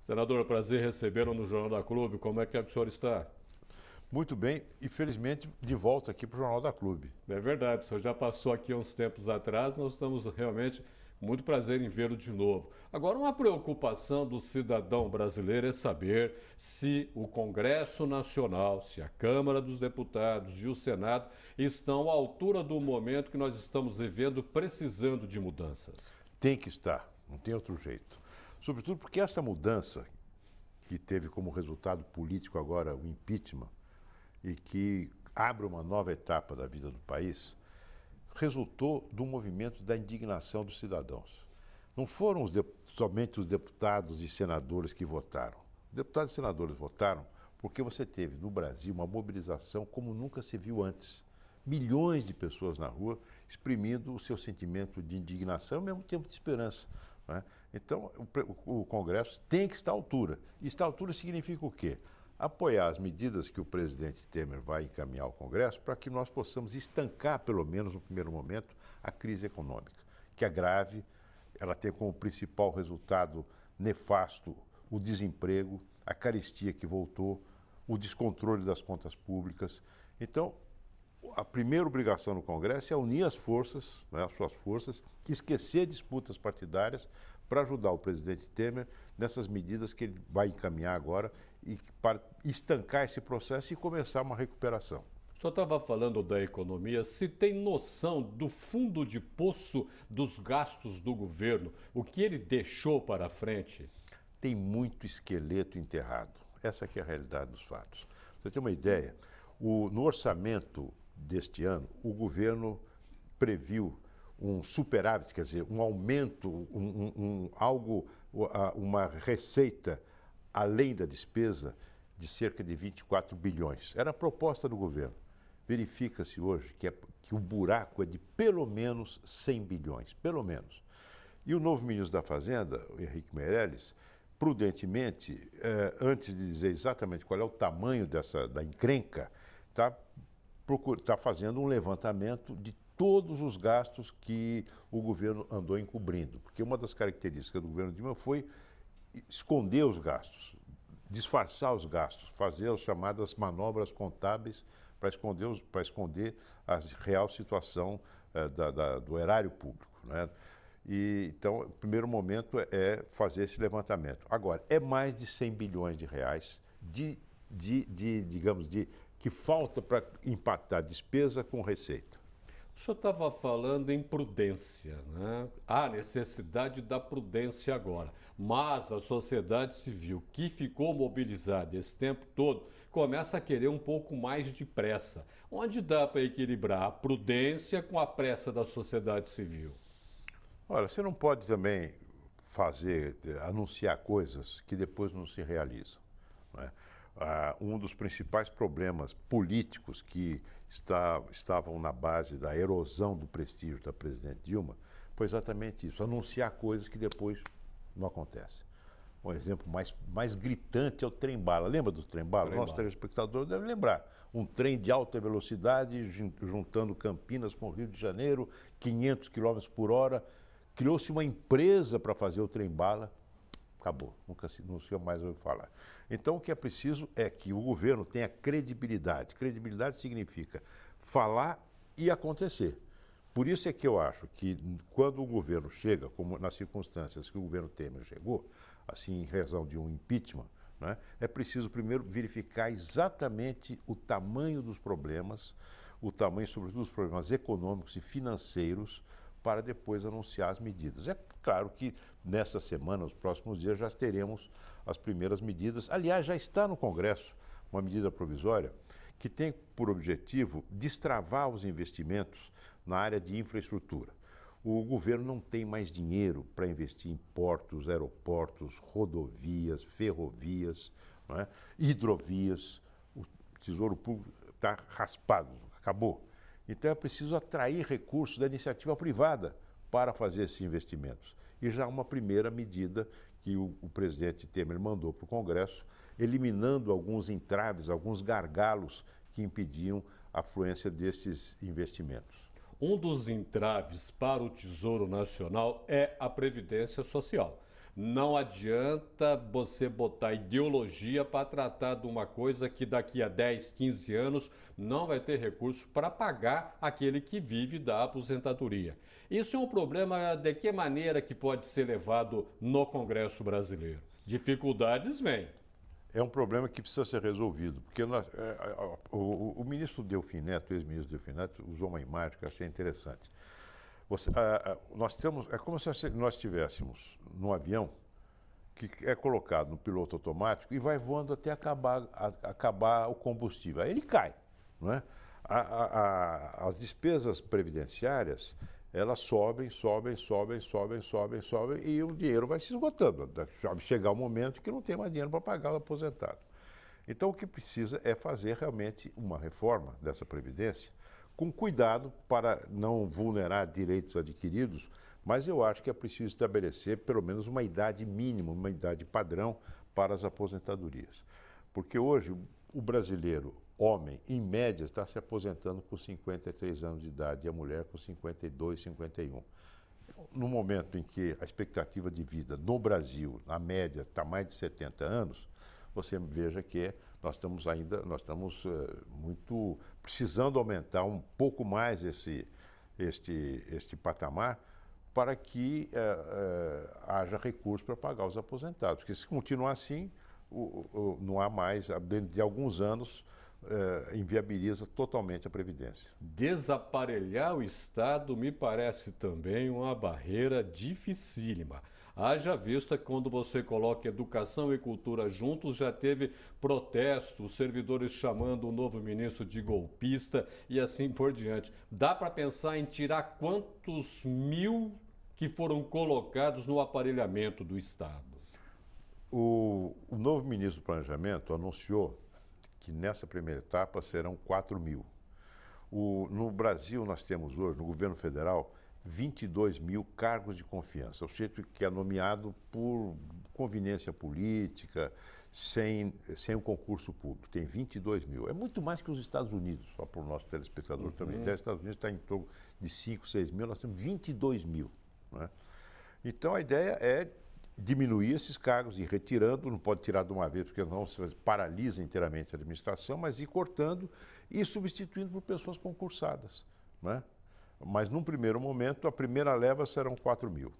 Senador, prazer recebê-lo no Jornal da Clube. Como é que o senhor está? Muito bem e felizmente de volta aqui para o Jornal da Clube. É verdade, o senhor já passou aqui há uns tempos atrás, nós estamos realmente com muito prazer em vê-lo de novo. Agora, uma preocupação do cidadão brasileiro é saber se o Congresso Nacional, se a Câmara dos Deputados e o Senado estão à altura do momento que nós estamos vivendo, precisando de mudanças. Tem que estar, não tem outro jeito. Sobretudo porque essa mudança, que teve como resultado político agora o impeachment, e que abre uma nova etapa da vida do país, resultou do movimento da indignação dos cidadãos. Não foram somente os deputados e senadores que votaram. Os deputados e senadores votaram porque você teve no Brasil uma mobilização como nunca se viu antes. Milhões de pessoas na rua exprimindo o seu sentimento de indignação e ao mesmo tempo de esperança. Né? Então, o Congresso tem que estar à altura. E estar à altura significa o quê? Apoiar as medidas que o presidente Temer vai encaminhar ao Congresso para que nós possamos estancar, pelo menos no primeiro momento, a crise econômica, que é grave, ela tem como principal resultado nefasto o desemprego, a carestia que voltou, o descontrole das contas públicas. Então, a primeira obrigação do Congresso é unir as forças, né, as suas forças, esquecer disputas partidárias para ajudar o presidente Temer nessas medidas que ele vai encaminhar agora e para estancar esse processo e começar uma recuperação. O senhor estava falando da economia, se tem noção do fundo de poço dos gastos do governo, o que ele deixou para frente? Tem muito esqueleto enterrado. Essa aqui é a realidade dos fatos. Pra você ter uma ideia, no orçamento deste ano, o governo previu um superávit, quer dizer, um aumento, uma receita além da despesa de cerca de 24 bilhões. Era a proposta do governo. Verifica-se hoje que o buraco é de pelo menos 100 bilhões, pelo menos. E o novo ministro da Fazenda, o Henrique Meirelles, prudentemente, antes de dizer exatamente qual é o tamanho da encrenca, está fazendo um levantamento de todos os gastos que o governo andou encobrindo. Porque uma das características do governo Dilma foi esconder os gastos, disfarçar os gastos, fazer as chamadas manobras contábeis para esconder a real situação do erário público. Né? Então, o primeiro momento é fazer esse levantamento. Agora, é mais de 100 bilhões de reais que falta para empatar despesa com receita. O senhor estava falando em prudência, né? Há necessidade da prudência agora, mas a sociedade civil, que ficou mobilizada esse tempo todo, começa a querer um pouco mais de pressa. Onde dá para equilibrar a prudência com a pressa da sociedade civil? Olha, você não pode também anunciar coisas que depois não se realizam. Né? Um dos principais problemas políticos que estavam na base da erosão do prestígio da presidente Dilma foi exatamente isso, anunciar coisas que depois não acontecem. Um exemplo mais gritante é o trem-bala. Lembra do trem-bala? Nosso telespectador deve lembrar. Um trem de alta velocidade juntando Campinas com o Rio de Janeiro, 500 km por hora. Criou-se uma empresa para fazer o trem-bala. Acabou, não se mais ouviu falar. Então, o que é preciso é que o governo tenha credibilidade. Credibilidade significa falar e acontecer. Por isso é que eu acho que quando o governo chega, como nas circunstâncias que o governo Temer chegou, assim, em razão de um impeachment, né, é preciso primeiro verificar exatamente o tamanho dos problemas, o tamanho, sobretudo, dos problemas econômicos e financeiros, para depois anunciar as medidas. É claro que nesta semana, nos próximos dias, já teremos as primeiras medidas. Aliás, já está no Congresso uma medida provisória que tem por objetivo destravar os investimentos na área de infraestrutura. O governo não tem mais dinheiro para investir em portos, aeroportos, rodovias, ferrovias, não é? Hidrovias. O Tesouro Público está raspado, acabou. Então é preciso atrair recursos da iniciativa privada para fazer esses investimentos. E já uma primeira medida que o presidente Temer mandou para o Congresso, eliminando alguns entraves, alguns gargalos que impediam a fluência desses investimentos. Um dos entraves para o Tesouro Nacional é a Previdência Social. Não adianta você botar ideologia para tratar de uma coisa que daqui a 10, 15 anos não vai ter recurso para pagar aquele que vive da aposentadoria. Isso é um problema de que maneira que pode ser levado no Congresso brasileiro? Dificuldades vêm. É um problema que precisa ser resolvido, porque o ministro Delfim Neto, ex-ministro Delfim Neto, usou uma imagem que eu achei interessante. Nós temos, é como se nós estivéssemos num avião que é colocado no piloto automático e vai voando até acabar o combustível. Aí ele cai, não é? As despesas previdenciárias, elas sobem e o dinheiro vai se esgotando. Chegar o momento que não tem mais dinheiro para pagar o aposentado. Então o que precisa é fazer realmente uma reforma dessa previdência com cuidado para não vulnerar direitos adquiridos, mas eu acho que é preciso estabelecer pelo menos uma idade mínima, uma idade padrão para as aposentadorias. Porque hoje o brasileiro, homem, em média, está se aposentando com 53 anos de idade e a mulher com 52, 51. No momento em que a expectativa de vida no Brasil, na média, está mais de 70 anos, você veja que nós estamos muito precisando aumentar um pouco mais este patamar para que haja recurso para pagar os aposentados. Porque se continuar assim, não há mais, dentro de alguns anos, inviabiliza totalmente a Previdência. Desaparelhar o Estado me parece também uma barreira dificílima. Haja vista que quando você coloca educação e cultura juntos, já teve protestos, servidores chamando o novo ministro de golpista e assim por diante. Dá para pensar em tirar quantos mil que foram colocados no aparelhamento do Estado? O novo ministro do Planejamento anunciou que nessa primeira etapa serão 4 mil. No Brasil, nós temos hoje, no governo federal, 22 mil cargos de confiança. O sujeito que é nomeado por conveniência política, sem o concurso público. Tem 22 mil. É muito mais que os Estados Unidos, só para o nosso telespectador também. Os Estados Unidos está em torno de 5, 6 mil, nós temos 22 mil. Né? Então, a ideia é diminuir esses cargos, ir retirando, não pode tirar de uma vez, porque não se paralisa inteiramente a administração, mas ir cortando e substituindo por pessoas concursadas. Né? Mas, num primeiro momento, a primeira leva serão 4 mil.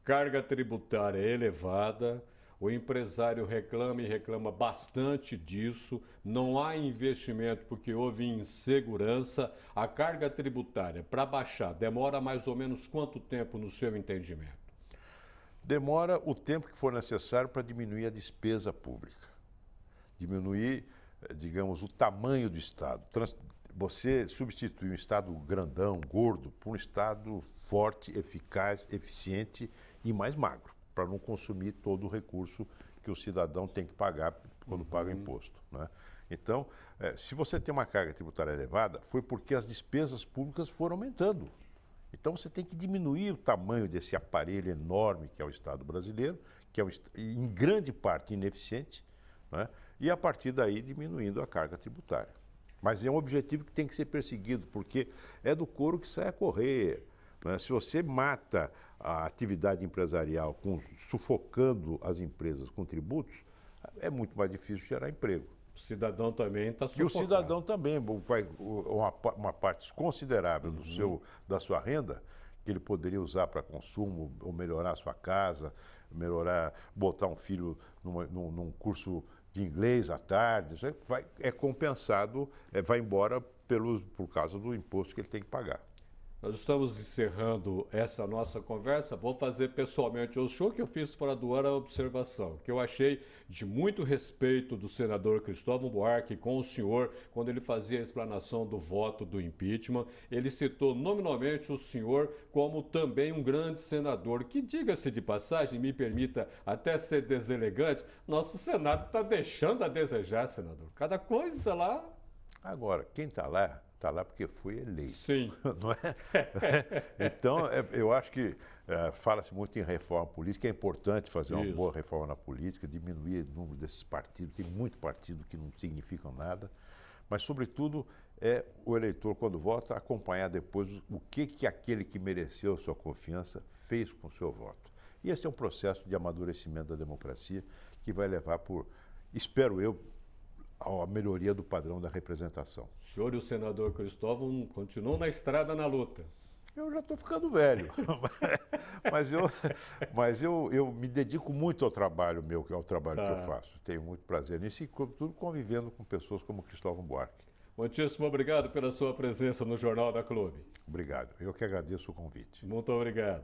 Carga tributária elevada, o empresário reclama e reclama bastante disso, não há investimento porque houve insegurança. A carga tributária, para baixar, demora mais ou menos quanto tempo no seu entendimento? Demora o tempo que for necessário para diminuir a despesa pública, diminuir, digamos, o tamanho do Estado. Você substitui um Estado grandão, gordo, por um Estado forte, eficaz, eficiente e mais magro, para não consumir todo o recurso que o cidadão tem que pagar quando paga imposto. Né? Então, se você tem uma carga tributária elevada, foi porque as despesas públicas foram aumentando. Então, você tem que diminuir o tamanho desse aparelho enorme que é o Estado brasileiro, que é em grande parte ineficiente, né? E a partir daí diminuindo a carga tributária. Mas é um objetivo que tem que ser perseguido, porque é do couro que sai a correr. Né? Se você mata a atividade empresarial sufocando as empresas com tributos, é muito mais difícil gerar emprego. O cidadão também está sufocado. E o cidadão também vai uma parte considerável da sua renda que ele poderia usar para consumo, ou melhorar a sua casa, botar um filho num curso de inglês à tarde, isso é compensado, vai embora por causa do imposto que ele tem que pagar. Nós estamos encerrando essa nossa conversa. Vou fazer pessoalmente o show que eu fiz fora do ar, a observação, que eu achei de muito respeito do senador Cristóvão Buarque com o senhor, quando ele fazia a explanação do voto do impeachment. Ele citou nominalmente o senhor como também um grande senador, que, diga-se de passagem, me permita até ser deselegante, nosso Senado está deixando a desejar, senador. Cada coisa lá... Agora, quem está lá porque foi eleito. Sim. Não é? Então, eu acho que fala-se muito em reforma política, é importante fazer uma boa reforma na política, diminuir o número desses partidos, tem muito partido que não significam nada, mas, sobretudo, o eleitor, quando vota, acompanhar depois o que aquele que mereceu sua confiança fez com o seu voto. E esse é um processo de amadurecimento da democracia que vai levar espero eu, à melhoria do padrão da representação. O senhor e o senador Cristóvão continuam na estrada na luta. Eu já estou ficando velho, mas eu me dedico muito ao trabalho meu, que é o trabalho que eu faço. Tenho muito prazer nisso e, sobretudo, convivendo com pessoas como Cristóvão Buarque. Muitíssimo obrigado pela sua presença no Jornal da Clube. Obrigado. Eu que agradeço o convite. Muito obrigado.